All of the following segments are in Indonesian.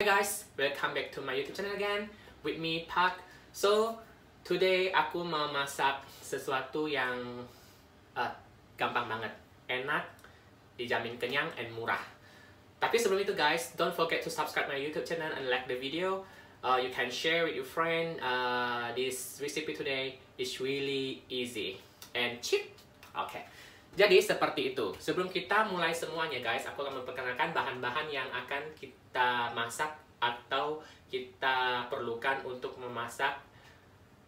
Guys, welcome back to my YouTube channel again with me Park. So today aku mau masak sesuatu yang gampang banget, enak, dijamin kenyang and murah. Tapi sebelum itu guys, don't forget to subscribe my YouTube channel and like the video. You can share with your friend. This recipe today is really easy and cheap. Okay. Jadi seperti itu. Sebelum kita mulai semuanya guys, aku akan memperkenalkan bahan-bahan yang akan kita masak atau kita perlukan untuk memasak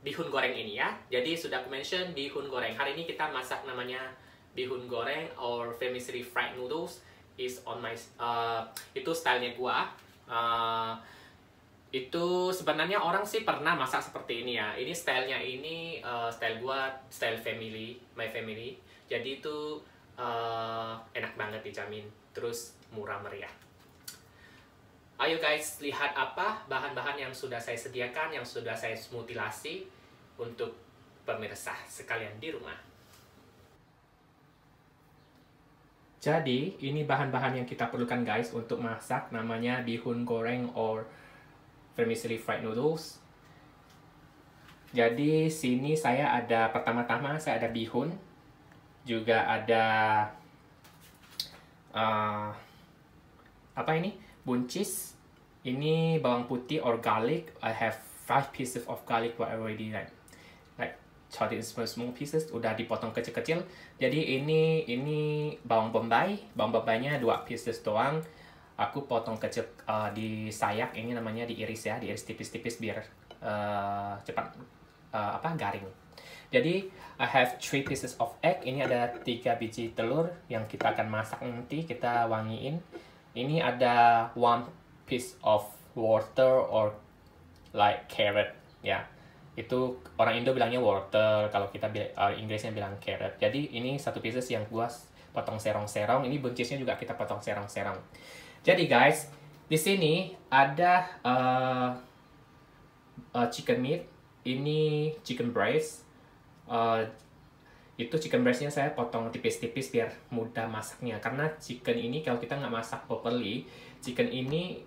bihun goreng ini ya. Jadi sudah aku mention bihun goreng. Hari ini kita masak namanya bihun goreng or vermicelli fried noodles. Is on my itu stylenya gua. Itu sebenarnya orang sih pernah masak seperti ini ya. Ini stylenya ini style gua, style family, my family. Jadi itu enak banget dijamin, terus murah meriah. Ayo guys, lihat apa bahan-bahan yang sudah saya sediakan, yang sudah saya mutilasi untuk pemirsa sekalian di rumah. Jadi ini bahan-bahan yang kita perlukan guys untuk masak, namanya bihun goreng or vermicelli fried noodles. Jadi sini saya ada, pertama-tama saya ada bihun. Juga ada apa ini? Buncis. Ini bawang putih or garlic. I have 5 pieces of garlic what I already like chopped in small pieces, udah dipotong kecil-kecil. Jadi ini bawang bombay. Bawang bombaynya 2 pieces doang. Aku potong kecil di sayap, ini namanya diiris ya, diiris tipis-tipis biar cepat garing. Jadi I have 3 pieces of egg. Ini ada 3 biji telur yang kita akan masak nanti, kita wangiin. Ini ada 1 piece of water or like carrot ya. Itu orang Indo bilangnya wortel, kalau kita Inggrisnya bilang carrot. Jadi ini 1 pieces yang gua potong serong-serong. Ini buncisnya juga kita potong serong-serong. Jadi guys, di sini ada chicken meat. Ini chicken breast. Itu chicken breastnya saya potong tipis-tipis biar mudah masaknya, karena chicken ini kalau kita nggak masak properly, chicken ini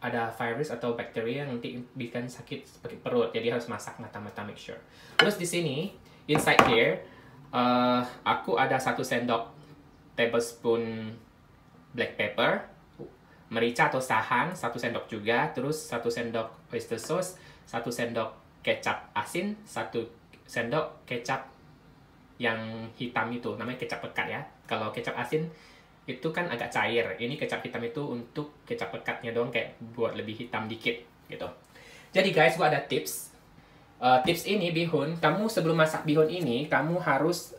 ada virus atau bakteria yang nanti bikin sakit seperti perut, jadi harus masak mata-mata, make sure. Terus di sini inside here aku ada 1 sendok tablespoon black pepper, merica atau sahan 1 sendok juga, terus 1 sendok oyster sauce, 1 sendok kecap asin, 1 sendok kecap yang hitam itu, namanya kecap pekat ya. Kalau kecap asin itu kan agak cair, ini kecap hitam itu untuk kecap pekatnya doang, kayak buat lebih hitam dikit gitu. Jadi guys, gua ada tips. Tips ini bihun, kamu sebelum masak bihun ini, kamu harus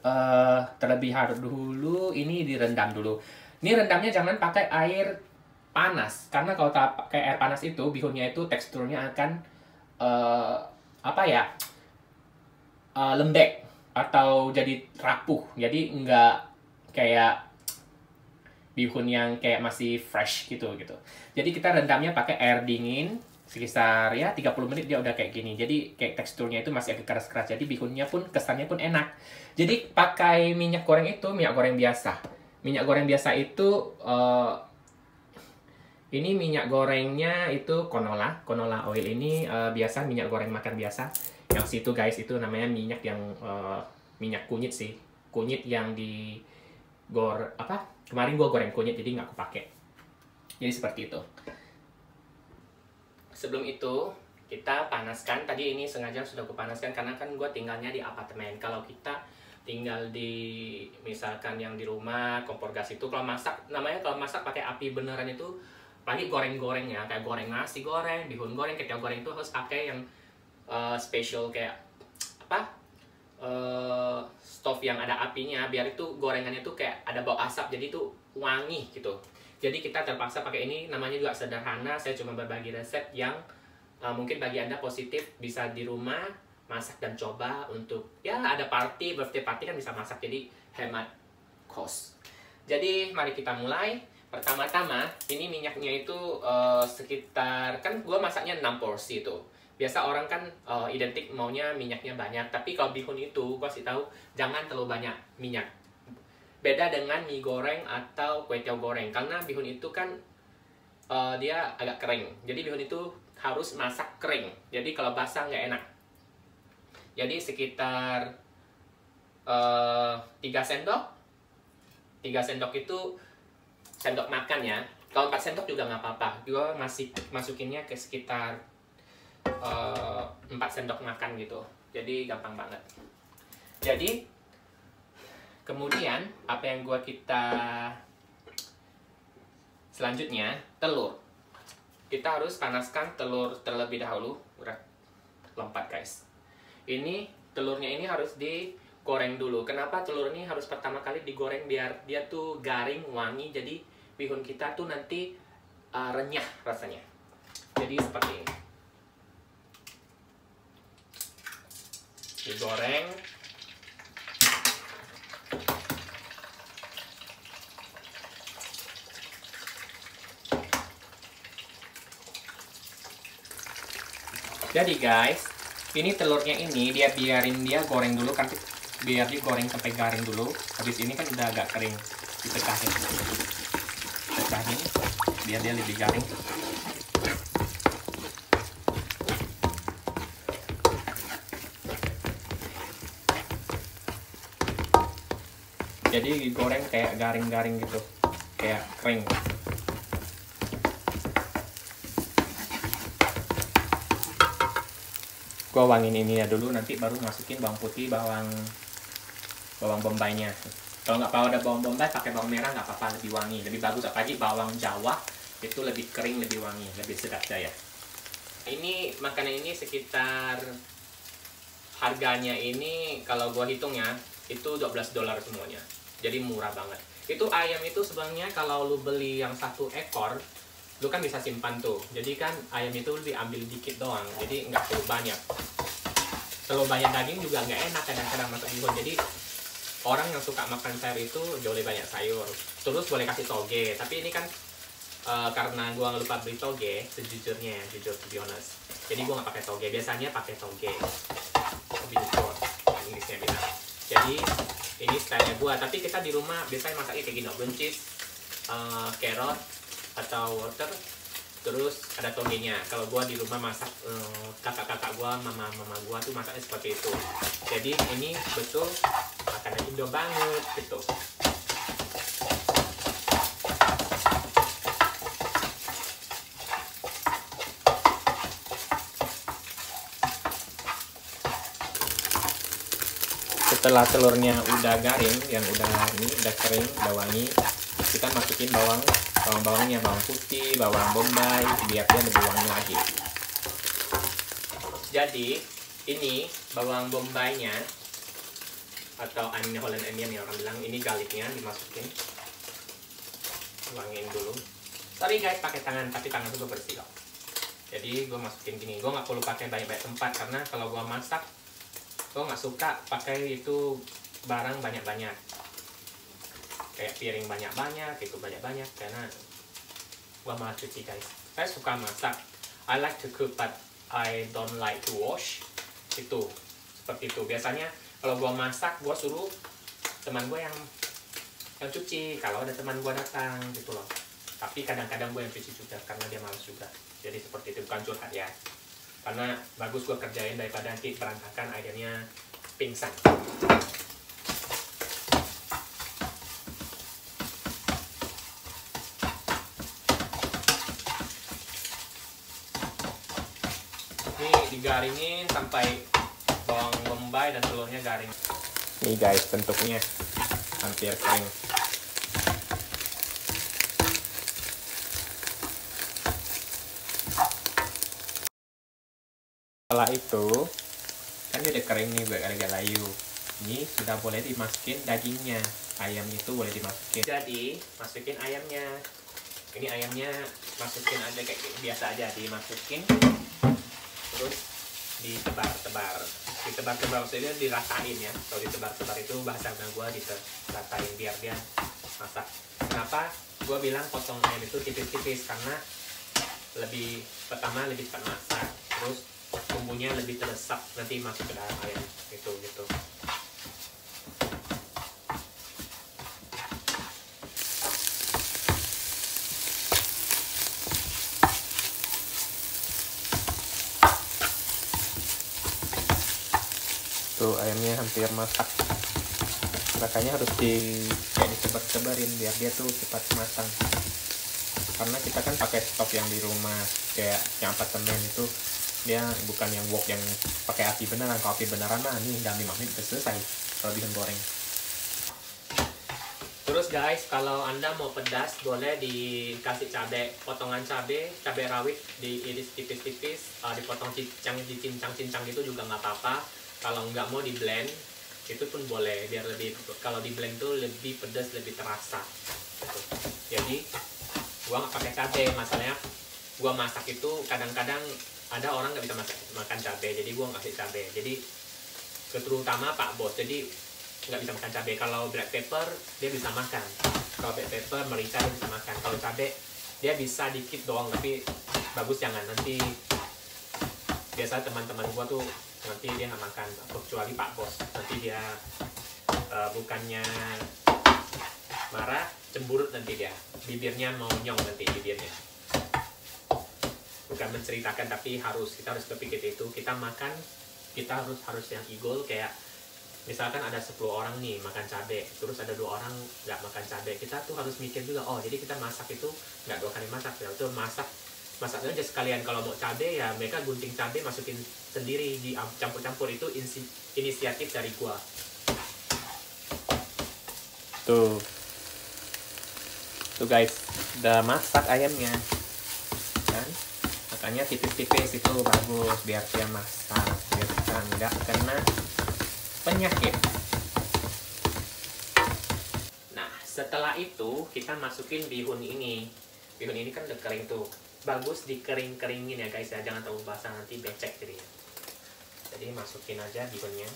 terlebih dahulu ini direndam dulu. Ini rendamnya jangan pakai air panas, karena kalau pakai air panas itu bihunnya itu teksturnya akan lembek atau jadi rapuh, jadi nggak kayak bihun yang kayak masih fresh gitu. Jadi kita rendamnya pakai air dingin sekitar ya 30 menit, dia udah kayak gini. Jadi kayak teksturnya itu masih agak keras-keras, jadi bihunnya pun kesannya pun enak. Jadi pakai minyak goreng itu minyak goreng biasa. Minyak goreng biasa itu ini minyak gorengnya itu canola oil. Ini biasa minyak goreng makan biasa. Yang situ guys, itu namanya minyak yang minyak kunyit sih. Kunyit yang kemarin gue goreng kunyit, jadi nggak aku pakai. Jadi seperti itu. Sebelum itu kita panaskan. Tadi ini sengaja sudah aku panaskan karena kan gue tinggalnya di apartemen. Kalau kita tinggal di misalkan yang di rumah kompor gas itu, kalau masak namanya, kalau masak pakai api beneran itu apalagi goreng-goreng ya, kayak goreng nasi goreng, bihun goreng, ketiau goreng itu harus pakai yang special kayak apa, stove yang ada apinya, biar itu gorengannya tuh kayak ada bau asap, jadi itu wangi gitu. Jadi kita terpaksa pakai ini, namanya juga sederhana, saya cuma berbagi resep yang mungkin bagi Anda positif, bisa di rumah masak dan coba untuk ya ada party, birthday party kan bisa masak, jadi hemat cost. Jadi mari kita mulai. Pertama-tama ini minyaknya itu sekitar, kan gue masaknya 6 porsi tuh. Biasa orang kan identik maunya minyaknya banyak, tapi kalau bihun itu gue kasih tahu jangan terlalu banyak minyak. Beda dengan mie goreng atau kue tiaw goreng, karena bihun itu kan dia agak kering. Jadi bihun itu harus masak kering. Jadi kalau basah nggak enak. Jadi sekitar 3 sendok. 3 sendok itu sendok makan ya. Kalau 4 sendok juga nggak apa-apa. Gue masukinnya ke sekitar 4 sendok makan gitu. Jadi gampang banget. Jadi kemudian apa yang kita selanjutnya, telur. Kita harus panaskan telur terlebih dahulu. Udah lompat guys. Ini telurnya ini harus digoreng dulu. Kenapa telur ini harus pertama kali digoreng? Biar dia tuh garing, wangi, jadi bihun kita tuh nanti renyah rasanya. Jadi seperti ini. Digoreng. Jadi guys, ini telurnya ini dia biarin dia goreng dulu kan, biar dia goreng sampai garing dulu. Habis ini kan udah agak kering, dipecahin. Pecahin biar dia lebih garing. Jadi digoreng kayak garing-garing gitu, kayak kering. Gua wangin ini ya dulu, nanti baru masukin bawang putih, bawang bombaynya. Kalau nggak mau ada bawang bombay, pakai bawang merah nggak apa-apa, lebih wangi, lebih bagus. Apalagi bawang Jawa itu lebih kering, lebih wangi, lebih sedap ya. Ini makanan ini sekitar harganya ini kalau gua hitung ya itu $12 semuanya. Jadi murah banget. Itu ayam itu sebenarnya kalau lu beli yang 1 ekor, lu kan bisa simpan tuh. Jadi kan ayam itu diambil dikit doang, jadi nggak terlalu banyak. Terlalu banyak daging juga nggak enak kadang-kadang masak bihun. Jadi orang yang suka makan sayur itu jauh lebih banyak sayur. Terus boleh kasih toge, tapi ini kan karena gua lupa beli toge, sejujurnya ya, jujur to be honest. Jadi gua nggak pakai toge. Biasanya pakai toge. Lebih jujur, Inggrisnya bilang. Jadi ini stylenya gua. Tapi kita di rumah biasanya masaknya kayak gini, buncis, carrot atau water, terus ada togenya. Kalau gua di rumah masak, kakak-kakak gua, mama gua tuh masaknya seperti itu. Jadi ini betul makanan Indo banget gitu. Setelah telurnya udah garing, yang udah ini udah kering, udah wangi, kita masukin bawang-bawangnya, bawang putih, bawang bombay, biar dia lebih wangi lagi. Jadi ini bawang bombaynya atau onion Holland onion yang orang bilang, ini garlicnya dimasukin, wangiin dulu. Sorry guys, pakai tangan, tapi tangan gue bersih kok. Jadi gue masukin gini, gue nggak perlu pakai banyak-banyak tempat karena kalau gue masak, gue nggak suka pakai itu barang banyak-banyak, kayak piring banyak-banyak, itu banyak-banyak, karena gue malas cuci guys. Saya suka masak, I like to cook but I don't like to wash. Itu seperti itu. Biasanya kalau gue masak, gue suruh teman gue yang cuci kalau ada teman gue datang gitu loh. Tapi kadang-kadang gue yang cuci juga karena dia malas juga. Jadi seperti itu, bukan curhat ya. Karena bagus gue kerjain daripada nanti berantakan akhirnya pingsan. Ini digaringin sampai bawang bombay dan telurnya garing. Nih guys, bentuknya hampir kering. Setelah itu kan dia udah kering nih agak layu. Ini sudah boleh dimasukin dagingnya. Ayam itu boleh dimasukin. Jadi masukin ayamnya. Ini ayamnya masukin aja kayak biasa aja, dimasukin terus ditebar-tebar. Ditebar-tebar maksudnya diratain ya. Kalau ditebar-tebar itu bahasa gua diratain biar dia masak. Kenapa gua bilang potong ayam itu tipis-tipis? Karena pertama lebih cepat masak, terus bumbunya lebih teresap nanti masuk ke dalam ayam gitu. Tuh ayamnya hampir masak. Makanya harus kayak disebar-sebarin biar dia tuh cepat matang. Karena kita kan pakai stok yang di rumah, kayak yang apartemen itu dia bukan yang wok yang pakai api beneran. Kalau api beneran mah nih dalam 5 menit udah selesai kalau digoreng. Terus guys, kalau Anda mau pedas boleh dikasih cabai, potongan cabai rawit diiris tipis-tipis, dipotong dicincang-cincang gitu juga nggak apa-apa. Kalau nggak mau di blend itu pun boleh, biar kalau di blend tuh lebih pedas, lebih terasa gitu. Jadi gua nggak pakai cabai, masalahnya gua masak itu kadang-kadang ada orang nggak bisa makan cabai, jadi gua nggak kasih cabai. Jadi terutama Pak Bos, jadi nggak bisa makan cabai. Kalau black pepper dia bisa makan, kalau black pepper merica dia bisa makan. Kalau cabai dia bisa dikit doang, tapi bagus jangan, nanti biasa teman-teman gua tuh nanti dia nggak makan, kecuali Pak Bos, nanti dia bukannya marah, cemburut nanti dia, bibirnya mau nyong nanti bibirnya. Bukan menceritakan, tapi kita harus berpikir itu. Kita makan, kita harus yang equal. Kayak misalkan ada 10 orang nih makan cabai, terus ada 2 orang nggak makan cabai, kita tuh harus mikir juga, oh jadi kita masak itu nggak 2 kali masak, ya itu masak aja sekalian. Kalau mau cabai ya mereka gunting cabai masukin sendiri, di campur-campur. Itu inisiatif dari gua. Tuh guys, udah masak ayamnya kan, makanya tipis-tipis itu bagus biar dia masak, biar kita nggak kena penyakit. Nah setelah itu kita masukin bihun ini. Bihun ini kan udah kering tuh, bagus dikering-keringin ya guys ya, jangan terlalu basah nanti becek jadinya. Jadi masukin aja bihunnya.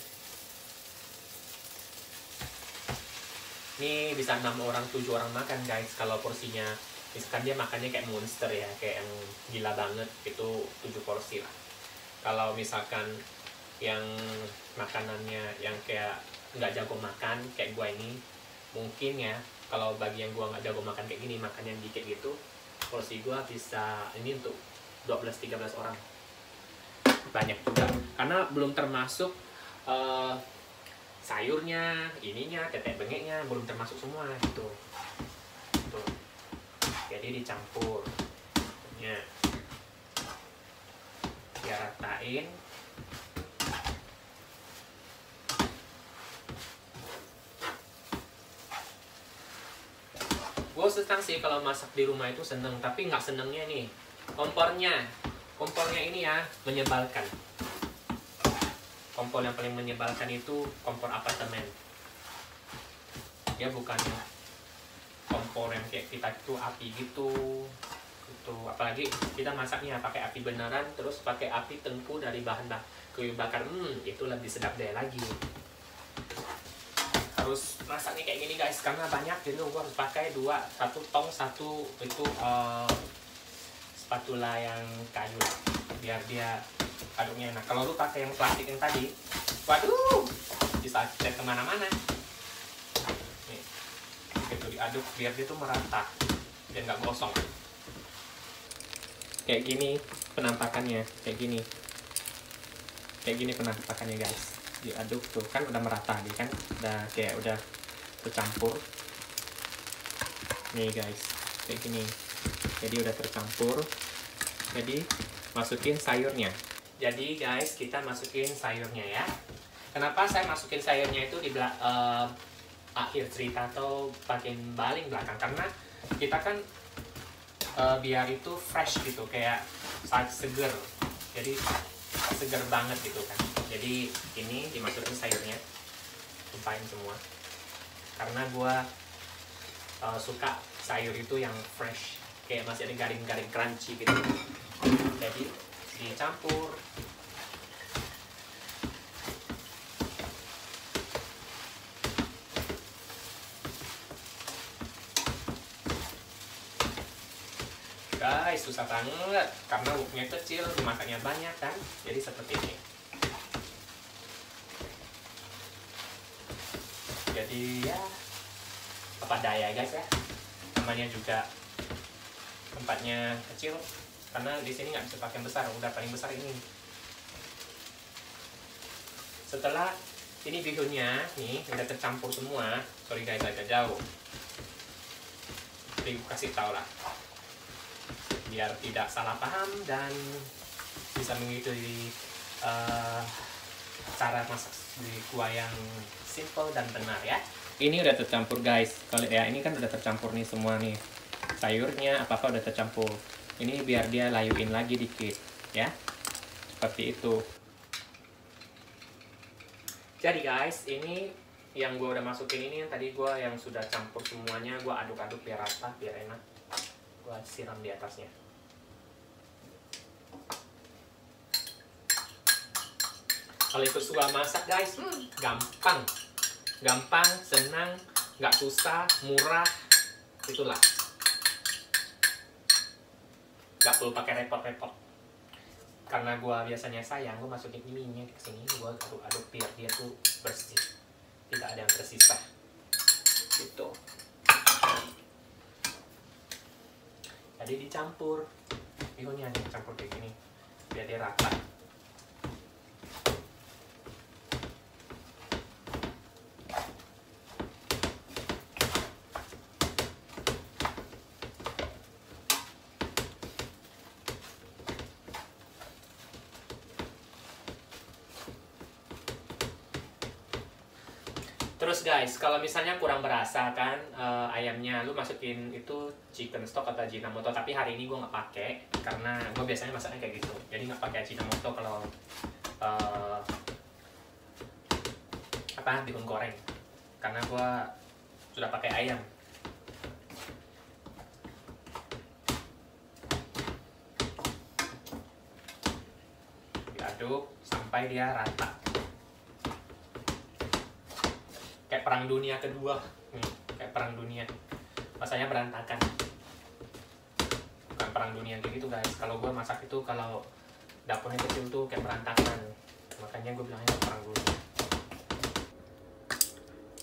Ini bisa 6 orang 7 orang makan guys. Kalau porsinya misalkan dia makannya kayak monster ya, kayak yang gila banget, itu 7 porsi lah. Kalau misalkan yang makanannya yang kayak nggak jago makan kayak gua ini, mungkin ya kalau bagi yang gua nggak jago makan kayak gini, makan yang dikit gitu, porsi gua bisa ini untuk 12-13 orang. Banyak juga, karena belum termasuk sayurnya, ininya, tetek bengeknya, belum termasuk semua gitu. Tuh. Jadi dicampur ya, ratain. Gue senang sih kalau masak di rumah itu, seneng. Tapi nggak senengnya nih kompornya ini ya, menyebalkan. Kompor yang paling menyebalkan itu kompor apartemen. Dia bukan kompor yang kayak kita itu api gitu. Apalagi kita masaknya pakai api beneran, terus pakai api tengku dari bahan kayu bakar, itu lebih sedap deh lagi. Harus masaknya kayak gini guys, karena banyak, jadi gua harus pakai 1 tong, 1 itu spatula yang kayu biar dia aduknya enak. Kalau lu pakai yang plastik yang tadi, waduh, bisa cek kemana-mana. Nih, gitu diaduk biar dia tuh merata, biar nggak gosong. Kayak gini penampakannya, kayak gini penampakannya guys. Diaduk tuh kan udah merata nih kan, udah tercampur. Nih guys, kayak gini. Jadi udah tercampur. Jadi masukin sayurnya. Jadi guys, kita masukin sayurnya ya. Kenapa saya masukin sayurnya itu di akhir cerita atau bagian paling belakang? Karena kita kan biar itu fresh gitu, kayak seger. Jadi seger banget gitu kan. Jadi ini dimasukin sayurnya, tumpahin semua. Karena gua suka sayur itu yang fresh, kayak masih ada garing-garing crunchy gitu. Jadi dicampur. Guys, susah banget karena woknya kecil, dimasaknya banyak kan. Jadi seperti ini. Jadi ya apa daya guys ya. Namanya juga tempatnya kecil, karena di sini nggak bisa pakai yang besar, udah paling besar ini. Setelah ini bihunnya nih udah tercampur semua, sorry guys agak jauh. Jadi kasih tau lah, biar tidak salah paham dan bisa mengikuti cara masak di kuah yang simple dan benar ya. Ini udah tercampur guys, kalau ya ini kan udah tercampur nih semua nih, sayurnya apa-apa udah tercampur. Ini biar dia layuin lagi dikit ya, seperti itu. Jadi guys, ini yang gue udah masukin ini, yang tadi gue yang sudah campur semuanya, gue aduk-aduk biar rata, biar enak. Gue siram di atasnya. Kalau ikut suka masak guys, gampang. Gampang, senang, nggak susah, murah, itulah. Nggak perlu pakai repot-repot. Karena gue biasanya sayang, gue masukin ininya ke sini, gue aduk-aduk biar dia tuh bersih, tidak ada yang tersisa. Gitu. Jadi dicampur, bihunnya dicampur kayak gini, biar dia rata. Terus guys, kalau misalnya kurang berasa kan ayamnya, lu masukin itu chicken stock atau Ajinomoto. Tapi hari ini gue nggak pakai karena gue biasanya masaknya kayak gitu. Jadi nggak pakai Ajinomoto kalau bihun goreng. Karena gue sudah pakai ayam. Diaduk sampai dia rata. Kayak perang dunia kedua nih, kayak perang dunia, masanya berantakan. Bukan perang dunia kayak gitu guys, kalau gue masak itu kalau dapurnya kecil tuh kayak berantakan, makanya gue bilangnya perang dunia.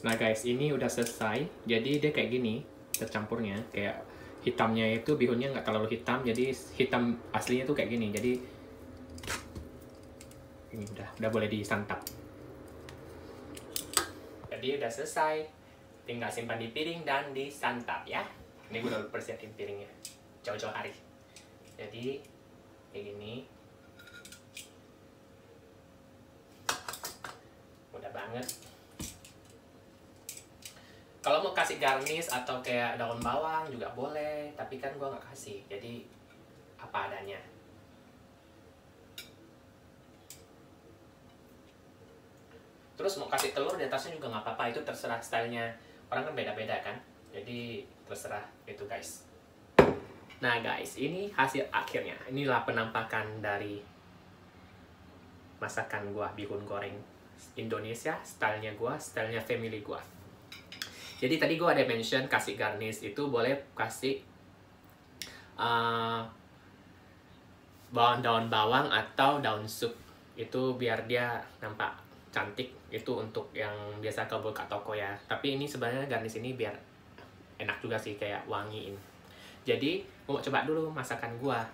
Nah guys, ini udah selesai, jadi dia kayak gini tercampurnya, kayak hitamnya itu bihunnya nggak terlalu hitam, jadi hitam aslinya tuh kayak gini. Jadi ini udah boleh disantap. Jadi udah selesai, tinggal simpan di piring dan disantap ya. Ini gue udah persiapin piringnya jauh-jauh hari. Jadi kayak gini, mudah banget. Kalau mau kasih garnish atau kayak daun bawang juga boleh, tapi kan gue nggak kasih, jadi apa adanya. Terus mau kasih telur di atasnya juga nggak apa-apa, itu terserah stylenya. Orang kan beda-beda kan, jadi terserah itu guys. Nah guys, ini hasil akhirnya. Inilah penampakan dari masakan gua, bihun goreng Indonesia, stylenya gua, stylenya family gua. Jadi tadi gua ada mention kasih garnish itu boleh kasih daun bawang atau daun sup. Itu biar dia nampak cantik. Itu untuk yang biasa ke buka toko ya. Tapi ini sebenarnya garnish ini biar enak juga sih, kayak wangiin. Jadi mau coba dulu masakan gua,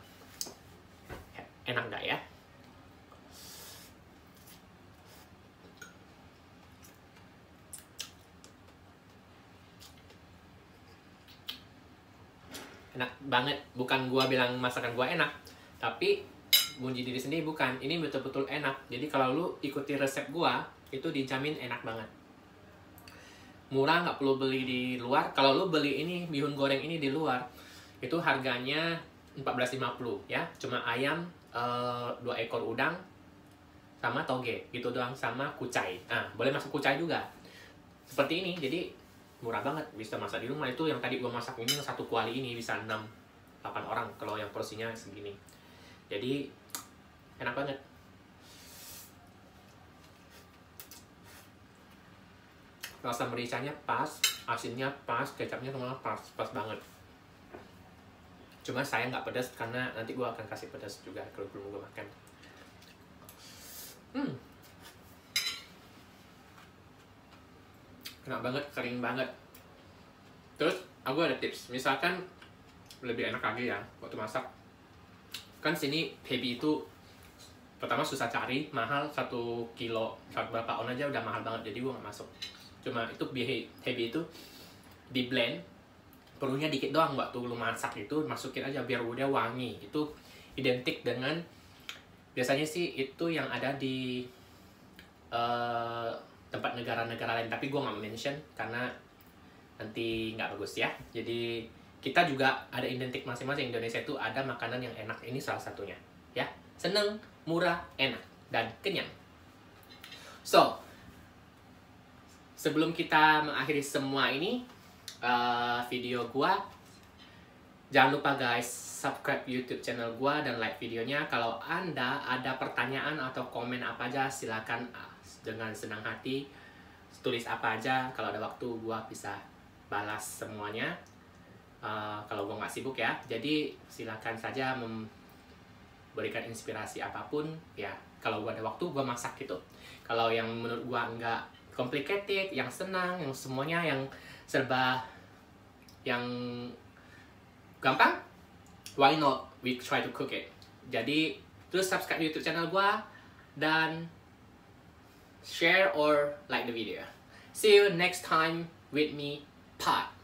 enak nggak ya? Enak banget. Bukan gua bilang masakan gua enak, tapi muji diri sendiri bukan. Ini betul-betul enak. Jadi kalau lu ikuti resep gua, itu dijamin enak banget. Murah, nggak perlu beli di luar. Kalau lu beli ini bihun goreng ini di luar, itu harganya 14.50 ya. Cuma ayam, 2 ekor udang, sama toge gitu doang, sama kucai. Nah, boleh masuk kucai juga. Seperti ini, jadi murah banget, bisa masak di rumah. Itu yang tadi gua masak ini, satu kuali ini bisa 6-8 orang kalau yang porsinya segini. Jadi enak banget. Rasa mericanya pas, asinnya pas, kecapnya malah pas banget. Cuma saya nggak pedas karena nanti gua akan kasih pedas juga kalau belum gua makan. Enak banget, kering banget. Terus aku ada tips, misalkan lebih enak lagi ya waktu masak. Kan sini baby itu pertama susah cari, mahal, 1 kilo, berapa on aja udah mahal banget, jadi gua nggak masuk. Cuma itu baby itu di blend, perlunya dikit doang waktu lu masak itu, masukin aja biar udah wangi. Itu identik dengan biasanya sih itu yang ada di tempat negara-negara lain, tapi gue nggak mention karena nanti nggak bagus ya. Jadi kita juga ada identik masing-masing. Indonesia itu ada makanan yang enak, ini salah satunya ya. Seneng, murah, enak, dan kenyang. So, sebelum kita mengakhiri semua ini video gua, jangan lupa guys subscribe YouTube channel gua dan like videonya. Kalau Anda ada pertanyaan atau komen apa aja, silakan dengan senang hati tulis apa aja. Kalau ada waktu gua bisa balas semuanya. Kalau gua nggak sibuk ya, jadi silakan saja memberikan inspirasi apapun ya. Kalau gua ada waktu gua masak gitu. Kalau yang menurut gua nggak complicated, yang senang, yang semuanya yang serba yang gampang, why not we try to cook it. Jadi terus subscribe YouTube channel gua dan share or like the video. See you next time with me, Pat.